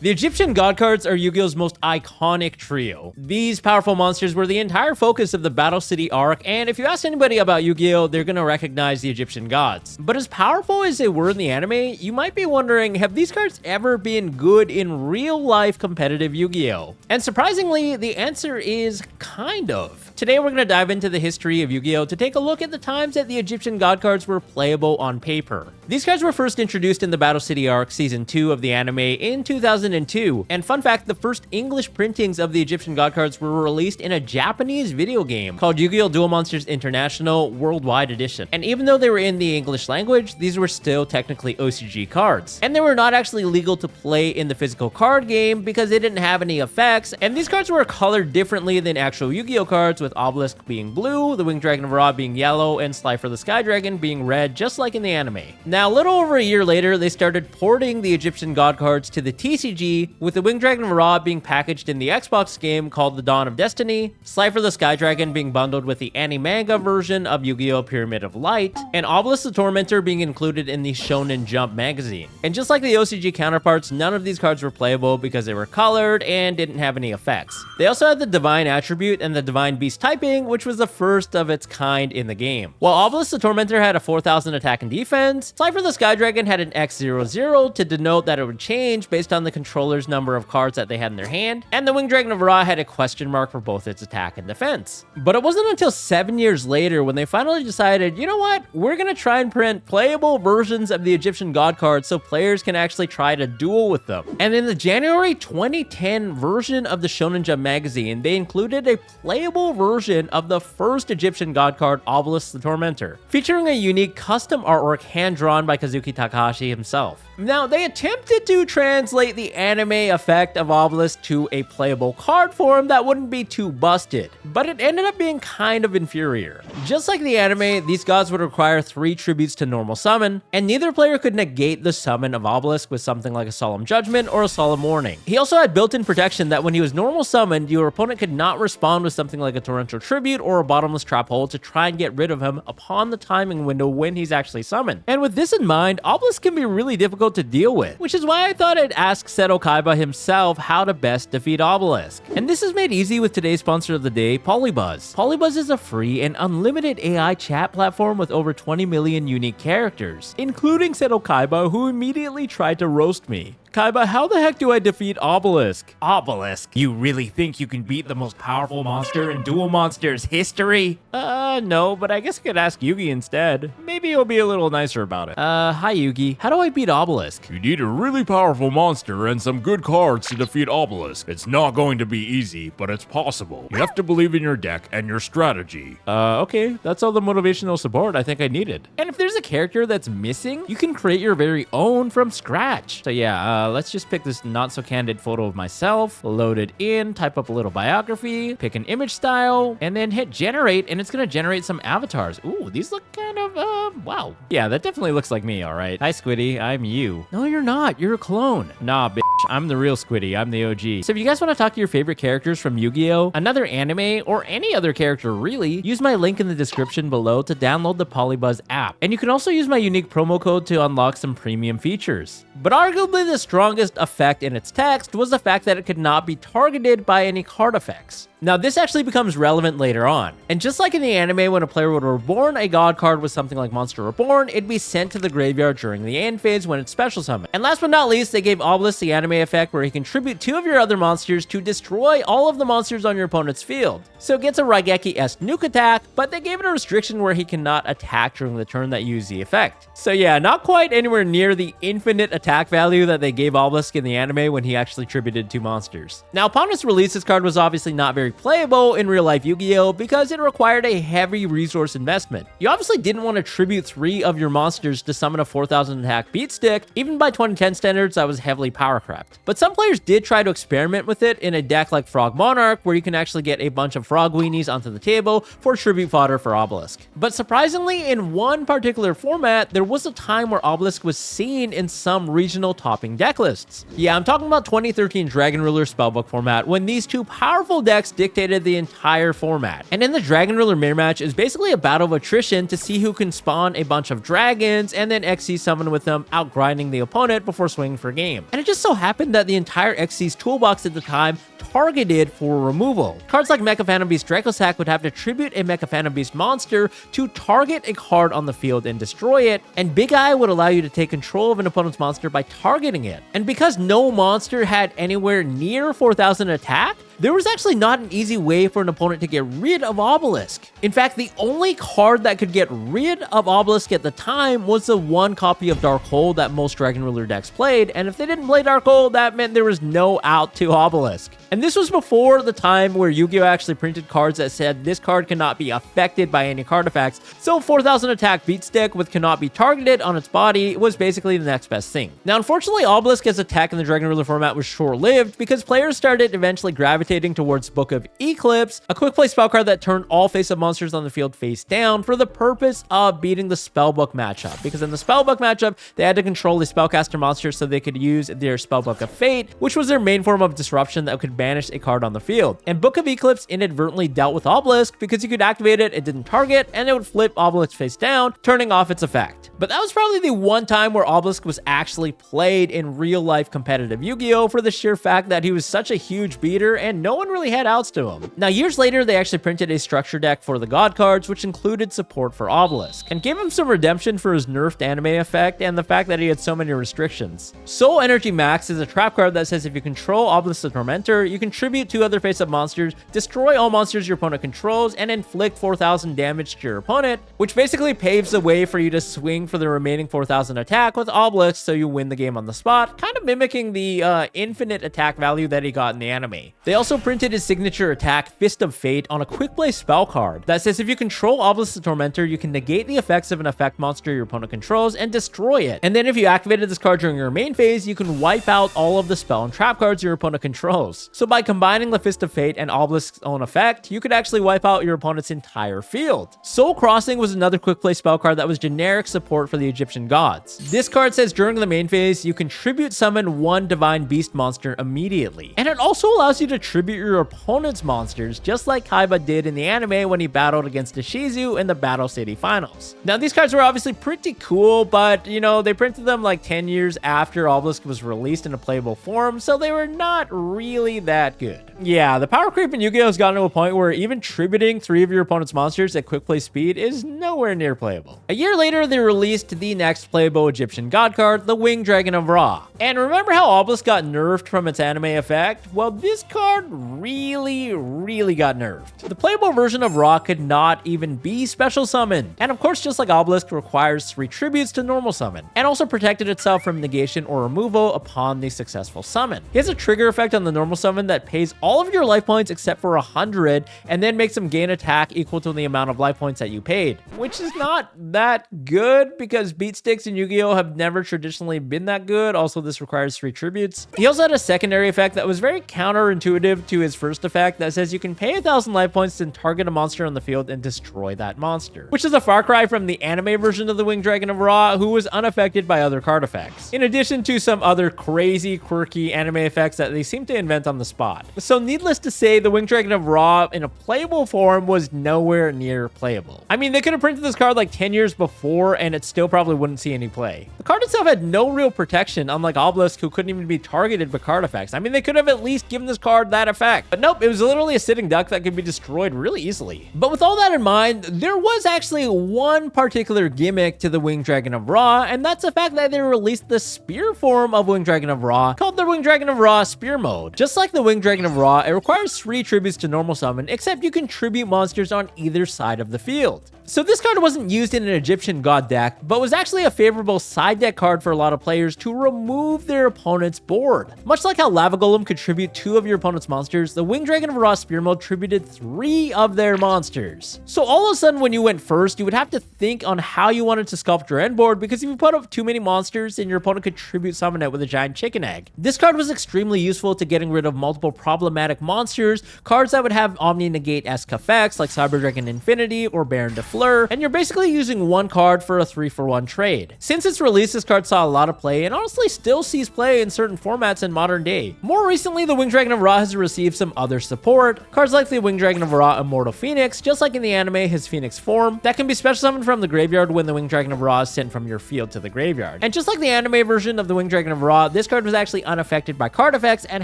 The Egyptian god cards are Yu-Gi-Oh's most iconic trio. These powerful monsters were the entire focus of the Battle City arc, and if you ask anybody about Yu-Gi-Oh, they're gonna recognize the Egyptian gods. But as powerful as they were in the anime, you might be wondering, have these cards ever been good in real-life competitive Yu-Gi-Oh? And surprisingly, the answer is kind of. Today we're gonna dive into the history of Yu-Gi-Oh to take a look at the times that the Egyptian god cards were playable on paper. These cards were first introduced in the Battle City arc Season 2 of the anime in 2002, and fun fact, the first English printings of the Egyptian god cards were released in a Japanese video game called Yu-Gi-Oh! Duel Monsters International Worldwide Edition. And even though they were in the English language, these were still technically OCG cards. And they were not actually legal to play in the physical card game because they didn't have any effects, and these cards were colored differently than actual Yu-Gi-Oh! Cards, with Obelisk being blue, the Winged Dragon of Ra being yellow, and SLIFER the Sky Dragon being red, just like in the anime. Now, a little over a year later, they started porting the Egyptian god cards to the TCG, with the Winged Dragon of Ra being packaged in the Xbox game called The Dawn of Destiny, SLIFER the Sky Dragon being bundled with the anime-manga version of Yu-Gi-Oh! Pyramid of Light, and Obelisk the Tormentor being included in the Shonen Jump magazine. And just like the OCG counterparts, none of these cards were playable because they were colored and didn't have any effects. They also had the Divine Attribute and the Divine Beast typing, which was the first of its kind in the game. While Obelisk the Tormentor had a 4,000 attack and defense, SLIFER the Sky Dragon had an X00 to denote that it would change based on the controller's number of cards that they had in their hand, and the Winged Dragon of Ra had a question mark for both its attack and defense. But it wasn't until 7 years later when they finally decided, you know what, we're gonna try and print playable versions of the Egyptian god cards so players can actually try to duel with them. And in the January 2010 version of the Shonen Jump magazine, they included a playable version of the first Egyptian god card, Obelisk the Tormentor, featuring a unique custom artwork hand-drawn by Kazuki Takahashi himself. Now, they attempted to translate the anime effect of Obelisk to a playable card form that wouldn't be too busted, but it ended up being kind of inferior. Just like the anime, these gods would require 3 tributes to normal summon, and neither player could negate the summon of Obelisk with something like a Solemn Judgment or a Solemn Warning. He also had built-in protection that when he was normal summoned, your opponent could not respond with something like a Torrential Tribute or a Bottomless Trap Hole to try and get rid of him upon the timing window when he's actually summoned. And with this in mind, Obelisk can be really difficult to deal with, which is why I thought I'd ask Seto Kaiba himself how to best defeat Obelisk. And this is made easy with today's sponsor of the day, POLYBUZZ. POLYBUZZ is a free and unlimited AI chat platform with over 20 million unique characters, including Seto Kaiba, who immediately tried to roast me. Kaiba, how the heck do I defeat Obelisk? Obelisk? You really think you can beat the most powerful monster in Duel Monsters history? No, but I guess I could ask Yugi instead. Maybe he'll be a little nicer about it. Hi Yugi. How do I beat Obelisk? You need a really powerful monster and some good cards to defeat Obelisk. It's not going to be easy, but it's possible. You have to believe in your deck and your strategy. Okay. That's all the motivational support I think I needed. And if there's a character that's missing, you can create your very own from scratch. So yeah, let's just pick this not-so-candid photo of myself, load it in, type up a little biography, pick an image style, and then hit generate, and it's gonna generate some avatars. Ooh, these look kind of, wow. Yeah, that definitely looks like me, all right. Hi, Squiddy, I'm you. No, you're not. You're a clone. Nah, bitch, I'm the real Squiddy. I'm the OG. So if you guys want to talk to your favorite characters from Yu-Gi-Oh, another anime, or any other character really, use my link in the description below to download the POLYBUZZ app. And you can also use my unique promo code to unlock some premium features. But arguably the strongest effect in its text was the fact that it could not be targeted by any card effects. Now, this actually becomes relevant later on. And just like in the anime, when a player would reborn a god card with something like Monster Reborn, it'd be sent to the graveyard during the end phase when it's special summoned. And last but not least, they gave Obelisk the anime effect where he can tribute 2 of your other monsters to destroy all of the monsters on your opponent's field. So it gets a Raigeki-esque nuke attack, but they gave it a restriction where he cannot attack during the turn that you use the effect. So yeah, not quite anywhere near the infinite attack value that they gave Obelisk in the anime when he actually tributed 2 monsters. Now, upon its release, this card was obviously not very playable in real life Yu-Gi-Oh because it required a heavy resource investment. You obviously didn't want to tribute 3 of your monsters to summon a 4,000 attack beat stick. Even by 2010 standards, that was heavily power crept. But some players did try to experiment with it in a deck like Frog Monarch, where you can actually get a bunch of frog weenies onto the table for tribute fodder for Obelisk. But surprisingly, in one particular format, there was a time where Obelisk was seen in some regional topping deck lists. Yeah, I'm talking about 2013 Dragon Ruler Spellbook format, when these 2 powerful decks did dictated the entire format. And in the Dragon Ruler mirror match is basically a battle of attrition to see who can spawn a bunch of dragons and then XC summon with them, outgrinding the opponent before swinging for game. And it just so happened that the entire XC's toolbox at the time targeted for removal. Cards like Mecha Phantom Beast Dracosack would have to tribute a Mecha Phantom Beast monster to target a card on the field and destroy it, and Big Eye would allow you to take control of an opponent's monster by targeting it. And because no monster had anywhere near 4,000 attack, there was actually not an easy way for an opponent to get rid of Obelisk. In fact, the only card that could get rid of Obelisk at the time was the one copy of Dark Hole that most Dragon Ruler decks played, and if they didn't play Dark Hole, that meant there was no out to Obelisk. And this was before the time where Yu-Gi-Oh! Actually printed cards that said this card cannot be affected by any card effects, so 4,000 attack beat stick with cannot be targeted on its body was basically the next best thing. Now, unfortunately, Obelisk's attack in the Dragon Ruler format was short-lived because players started eventually gravitating towards Book of Eclipse, a quick play spell card that turned all face-up monsters on the field face down for the purpose of beating the Spellbook matchup. Because in the Spellbook matchup, they had to control the spellcaster monster so they could use their Spellbook of Fate, which was their main form of disruption that could banish a card on the field. And Book of Eclipse inadvertently dealt with Obelisk because you could activate it, it didn't target, and it would flip Obelisk face down, turning off its effect. But that was probably the one time where Obelisk was actually played in real-life competitive Yu-Gi-Oh! For the sheer fact that he was such a huge beater and no one really had outs to him. Now, years later, they actually printed a structure deck for the God cards, which included support for Obelisk, and gave him some redemption for his nerfed anime effect and the fact that he had so many restrictions. Soul Energy Max is a trap card that says if you control Obelisk the Tormentor, you contribute 2 other face-up monsters, destroy all monsters your opponent controls, and inflict 4,000 damage to your opponent, which basically paves the way for you to swing for the remaining 4,000 attack with Obelisk so you win the game on the spot, kind of mimicking the infinite attack value that he got in the anime. They also printed his signature attack, Fist of Fate, on a quick play spell card that says if you control Obelisk the Tormentor, you can negate the effects of an effect monster your opponent controls and destroy it. And then if you activated this card during your main phase, you can wipe out all of the spell and trap cards your opponent controls. So by combining the Fist of Fate and Obelisk's own effect, you could actually wipe out your opponent's entire field. Soul Crossing was another quick play spell card that was generic support for the Egyptian gods. This card says during the main phase, you can tribute summon 1 divine beast monster immediately. And it also allows you to tribute your opponent's monsters, just like Kaiba did in the anime when he battled against Ishizu in the Battle City Finals. Now, these cards were obviously pretty cool, but, you know, they printed them like 10 years after Obelisk was released in a playable form, so they were not really that good. Yeah, the power creep in Yu-Gi-Oh! Has gotten to a point where even tributing 3 of your opponent's monsters at quick play speed is nowhere near playable. A year later, they released the next playable Egyptian god card, the Winged Dragon of Ra. And remember how Obelisk got nerfed from its anime effect? Well, this card really got nerfed. The playable version of Ra could not even be special summoned. And of course, just like Obelisk, requires 3 tributes to normal summon, and also protected itself from negation or removal upon the successful summon. He has a trigger effect on the normal summon that pays all of your life points except for 100, and then makes them gain attack equal to the amount of life points that you paid, which is not that good because beat sticks in Yu-Gi-Oh! Have never traditionally been that good. Also, this requires 3 tributes. He also had a secondary effect that was very counterintuitive to his first effect that says you can pay 1,000 life points and target a monster on the field and destroy that monster, which is a far cry from the anime version of the Winged Dragon of Ra, who was unaffected by other card effects, in addition to some other crazy, quirky anime effects that they seem to invent on the spot. So needless to say, the Winged Dragon of Ra in a playable form was nowhere near playable. I mean, they could have printed this card like 10 years before and it still probably wouldn't see any play. The card itself had no real protection, unlike Obelisk, who couldn't even be targeted by card effects. I mean, they could have at least given this card that effect, but nope, it was literally a sitting duck that could be destroyed really easily. But with all that in mind, there was actually one particular gimmick to the Winged Dragon of Ra, and that's the fact that they released the spear form of Winged Dragon of Ra, called the Winged Dragon of Ra Spear Mode. Just like the Winged Dragon of Ra, it requires 3 tributes to normal summon, except you can tribute monsters on either side of the field. So this card wasn't used in an Egyptian god deck, but was actually a favorable side deck card for a lot of players to remove their opponent's board. Much like how Lava Golem could tribute 2 of your opponent's monsters, the Winged Dragon of Ra Spear Mode tributed 3 of their monsters. So all of a sudden when you went first, you would have to think on how you wanted to sculpt your end board, because if you put up too many monsters, then your opponent could tribute summon it with a giant chicken egg. This card was extremely useful to getting rid of multiple problematic monsters, cards that would have Omni Negate-esque effects like Cyber Dragon Infinity or Baron de Fleur, and you're basically using 1 card for a 3-for-1 trade. Since its release, this card saw a lot of play and honestly still sees play in certain formats in modern day. More recently, the Winged Dragon of Ra has receive some other support. Cards like the Winged Dragon of Ra Immortal Phoenix, just like in the anime, his Phoenix form, that can be special summoned from the graveyard when the Winged Dragon of Ra is sent from your field to the graveyard. And just like the anime version of the Winged Dragon of Ra, this card was actually unaffected by card effects and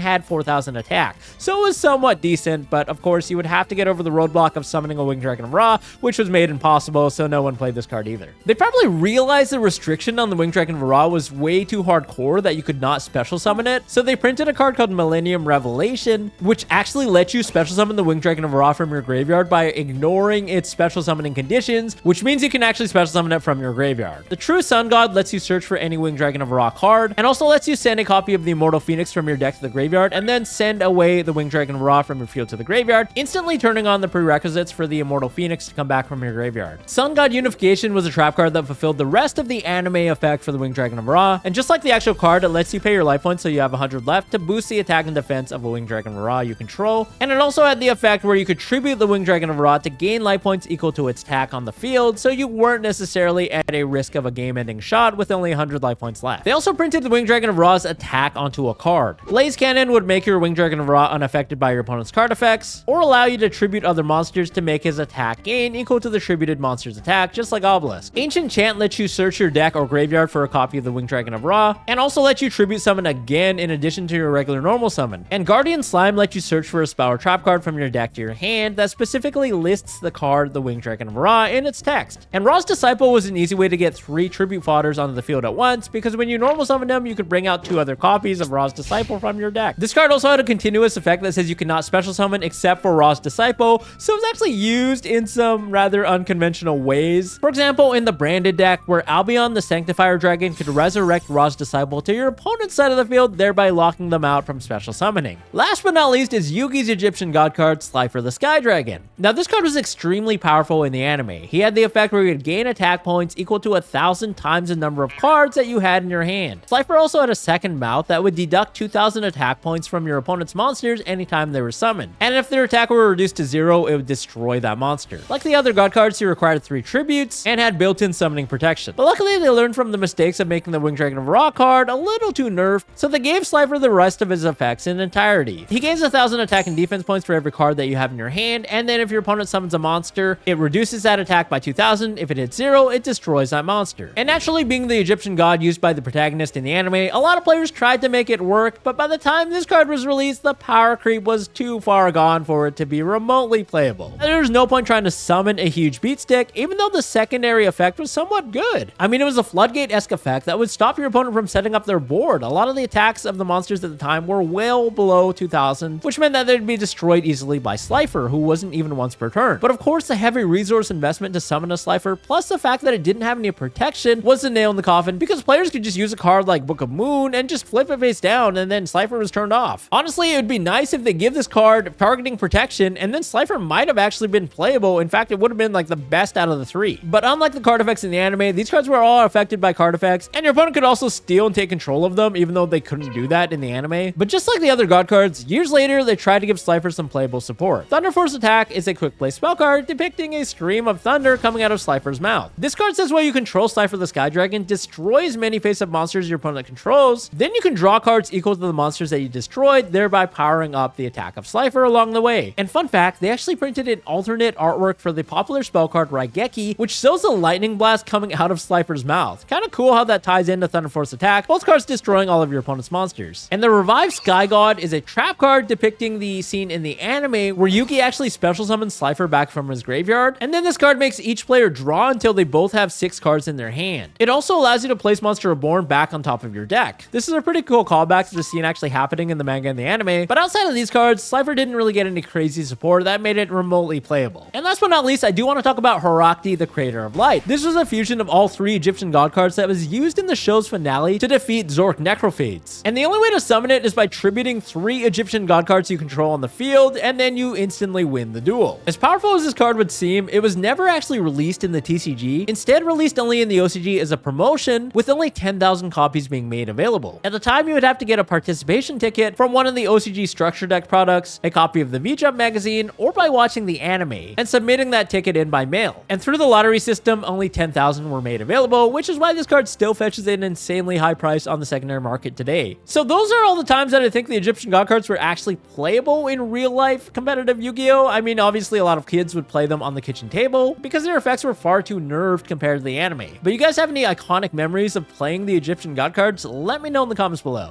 had 4,000 attack. So it was somewhat decent, but of course you would have to get over the roadblock of summoning a Winged Dragon of Ra, which was made impossible, so no one played this card either. They probably realized the restriction on the Winged Dragon of Ra was way too hardcore that you could not special summon it, so they printed a card called Millennium Revelation, which actually lets you special summon the Winged Dragon of Ra from your graveyard by ignoring its special summoning conditions, which means you can actually special summon it from your graveyard. The True Sun God lets you search for any Winged Dragon of Ra card, and also lets you send a copy of the Immortal Phoenix from your deck to the graveyard, and then send away the Winged Dragon of Ra from your field to the graveyard, instantly turning on the prerequisites for the Immortal Phoenix to come back from your graveyard. Sun God Unification was a trap card that fulfilled the rest of the anime effect for the Winged Dragon of Ra, and just like the actual card, it lets you pay your life points so you have 100 left to boost the attack and defense of a Winged Dragon of Ra you control, and it also had the effect where you could tribute the Winged Dragon of Ra to gain life points equal to its attack on the field, so you weren't necessarily at a risk of a game-ending shot with only 100 life points left. They also printed the Winged Dragon of Ra's attack onto a card. Blaze Cannon would make your Winged Dragon of Ra unaffected by your opponent's card effects, or allow you to tribute other monsters to make his attack gain equal to the tributed monster's attack, just like Obelisk. Ancient Chant lets you search your deck or graveyard for a copy of the Winged Dragon of Ra, and also lets you tribute summon again in addition to your regular normal summon. And Guardian Slime lets you search for a spell or trap card from your deck to your hand that specifically lists the card, the Winged Dragon of Ra, in its text. And Ra's Disciple was an easy way to get 3 tribute fodders onto the field at once, because when you normal summon them, you could bring out 2 other copies of Ra's Disciple from your deck. This card also had a continuous effect that says you cannot special summon except for Ra's Disciple, so it was actually used in some rather unconventional ways. For example, in the branded deck, where Albion the Sanctifier Dragon could resurrect Ra's Disciple to your opponent's side of the field, thereby locking them out from special summoning. Last but not least is Yugi's Egyptian god card, SLIFER the Sky Dragon. Now this card was extremely powerful in the anime. He had the effect where you could gain attack points equal to 1,000 times the number of cards that you had in your hand. SLIFER also had a second mouth that would deduct 2,000 attack points from your opponent's monsters anytime they were summoned. And if their attack were reduced to 0, it would destroy that monster. Like the other god cards, he required 3 tributes and had built-in summoning protection. But luckily they learned from the mistakes of making the Winged Dragon of Ra card a little too nerfed, so they gave SLIFER the rest of his effects in entirety. He gains 1,000 attack and defense points for every card that you have in your hand, and then if your opponent summons a monster, it reduces that attack by 2,000. If it hits 0, it destroys that monster. And naturally, being the Egyptian god used by the protagonist in the anime, a lot of players tried to make it work, but by the time this card was released, the power creep was too far gone for it to be remotely playable. There's no point trying to summon a huge beat stick, even though the secondary effect was somewhat good. I mean, it was a floodgate-esque effect that would stop your opponent from setting up their board. A lot of the attacks of the monsters at the time were well below 2,000, which meant that they'd be destroyed easily by SLIFER, who wasn't even once per turn. But of course, the heavy resource investment to summon a SLIFER, plus the fact that it didn't have any protection, was the nail in the coffin, because players could just use a card like Book of Moon and just flip it face down, and then SLIFER was turned off. Honestly, it would be nice if they give this card targeting protection, and then SLIFER might have actually been playable. In fact, it would have been like the best out of the 3. But unlike the card effects in the anime, these cards were all affected by card effects, and your opponent could also steal and take control of them, even though they couldn't do that in the anime. But just like the other god cards, years later, they tried to give SLIFER some playable support. Thunder Force Attack is a quick play spell card depicting a stream of thunder coming out of SLIFER's mouth. This card says while you control SLIFER the Sky Dragon, destroys many face-up monsters your opponent controls, then you can draw cards equal to the monsters that you destroyed, thereby powering up the attack of SLIFER along the way. And fun fact, they actually printed an alternate artwork for the popular spell card Raigeki, which shows a lightning blast coming out of SLIFER's mouth. Kind of cool how that ties into Thunder Force Attack, both cards destroying all of your opponent's monsters. And the Revived Sky God is a trap card depicting the scene in the anime where Yugi actually special summons SLIFER back from his graveyard, and then this card makes each player draw until they both have 6 cards in their hand. It also allows you to place Monster Reborn back on top of your deck. This is a pretty cool callback to the scene actually happening in the manga and the anime, but outside of these cards, SLIFER didn't really get any crazy support that made it remotely playable. And last but not least, I do want to talk about HORAHKTY, the Creator of Light. This was a fusion of all 3 Egyptian god cards that was used in the show's finale to defeat Zork Necrophades. And the only way to summon it is by tributing 3 Egyptian god cards you control on the field, and then you instantly win the duel. As powerful as this card would seem, it was never actually released in the TCG, instead released only in the OCG as a promotion, with only 10,000 copies being made available. At the time, you would have to get a participation ticket from one of the OCG structure deck products, a copy of the V-Jump magazine, or by watching the anime, and submitting that ticket in by mail. And through the lottery system, only 10,000 were made available, which is why this card still fetches an insanely high price on the secondary market today. So those are all the times that I think the Egyptian god cards were actually playable in real life competitive Yu-Gi-Oh! I mean, obviously a lot of kids would play them on the kitchen table because their effects were far too nerfed compared to the anime. But you guys have any iconic memories of playing the Egyptian god cards? Let me know in the comments below.